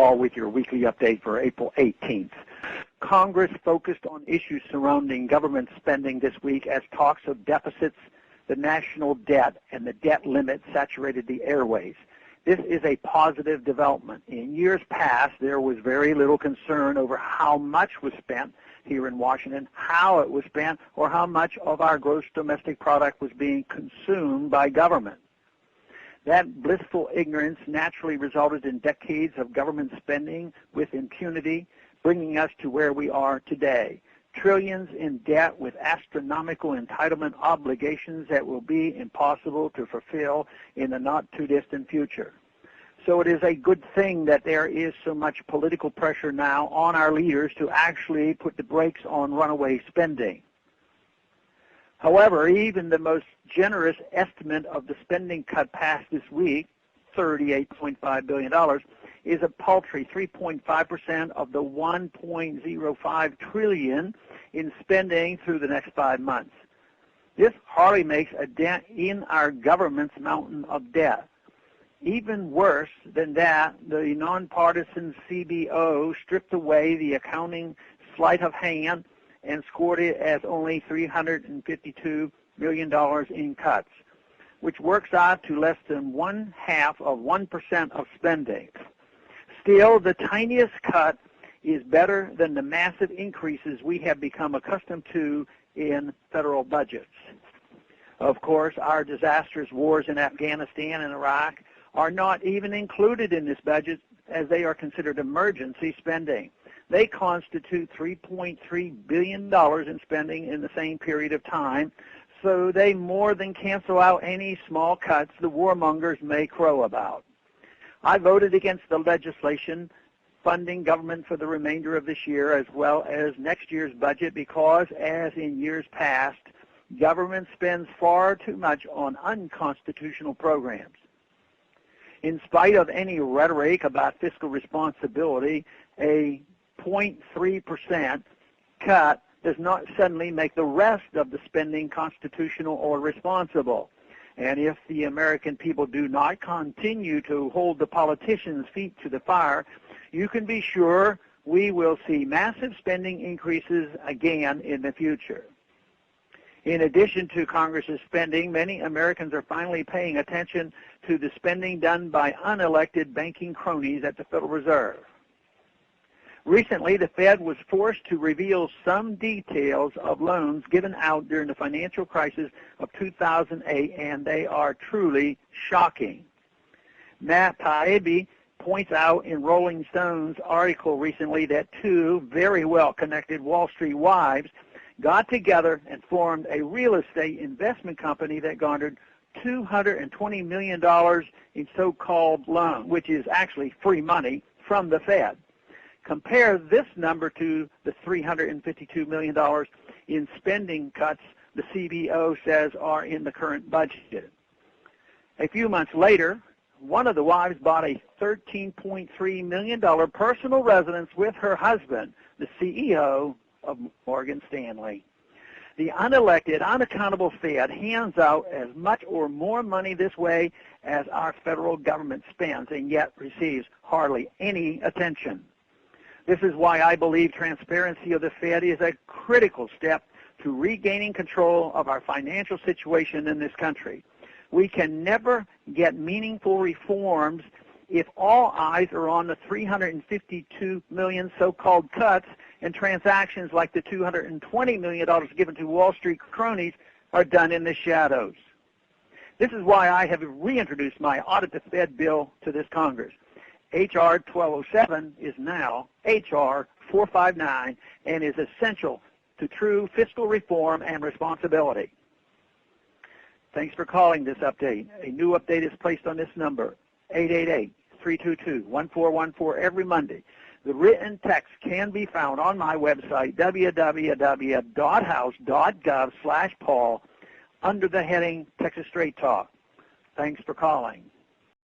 Paul with your weekly update for April 18th. Congress focused on issues surrounding government spending this week as talks of deficits, the national debt, and the debt limit saturated the airways. This is a positive development. In years past, there was very little concern over how much was spent here in Washington, how it was spent, or how much of our gross domestic product was being consumed by government. That blissful ignorance naturally resulted in decades of government spending with impunity, bringing us to where we are today. Trillions in debt with astronomical entitlement obligations that will be impossible to fulfill in the not-too-distant future. So it is a good thing that there is so much political pressure now on our leaders to actually put the brakes on runaway spending. However, even the most generous estimate of the spending cut passed this week, $38.5 billion, is a paltry 3.5% of the $1.05 trillion in spending through the next 5 months. This hardly makes a dent in our government's mountain of debt. Even worse than that, the nonpartisan CBO stripped away the accounting sleight of hand and scored it as only $352 million in cuts, which works out to less than 0.5% of spending. Still, the tiniest cut is better than the massive increases we have become accustomed to in federal budgets. Of course, our disastrous wars in Afghanistan and Iraq are not even included in this budget as they are considered emergency spending. They constitute $3.3 billion in spending in the same period of time, so they more than cancel out any small cuts the warmongers may crow about. I voted against the legislation funding government for the remainder of this year as well as next year's budget because, as in years past, government spends far too much on unconstitutional programs. In spite of any rhetoric about fiscal responsibility, a 0.3% cut does not suddenly make the rest of the spending constitutional or responsible. And if the American people do not continue to hold the politicians' feet to the fire, you can be sure we will see massive spending increases again in the future. In addition to Congress's spending, many Americans are finally paying attention to the spending done by unelected banking cronies at the Federal Reserve. Recently, the Fed was forced to reveal some details of loans given out during the financial crisis of 2008, and they are truly shocking. Matt Taibbi points out in Rolling Stone's article recently that two very well-connected Wall Street wives got together and formed a real estate investment company that garnered $220 million in so-called loans, which is actually free money from the Fed. Compare this number to the $352 million in spending cuts the CBO says are in the current budget. A few months later, one of the wives bought a $13.3 million personal residence with her husband, the CEO of Morgan Stanley. The unelected, unaccountable Fed hands out as much or more money this way as our federal government spends and yet receives hardly any attention. This is why I believe transparency of the Fed is a critical step to regaining control of our financial situation in this country. We can never get meaningful reforms if all eyes are on the $352 million so-called cuts and transactions like the $220 million given to Wall Street cronies are done in the shadows. This is why I have reintroduced my Audit the Fed bill to this Congress. H.R. 1207 is now H.R. 459 and is essential to true fiscal reform and responsibility. Thanks for calling this update. A new update is placed on this number, 888-322-1414 every Monday. The written text can be found on my website, www.house.gov/Paul, under the heading Texas Straight Talk. Thanks for calling.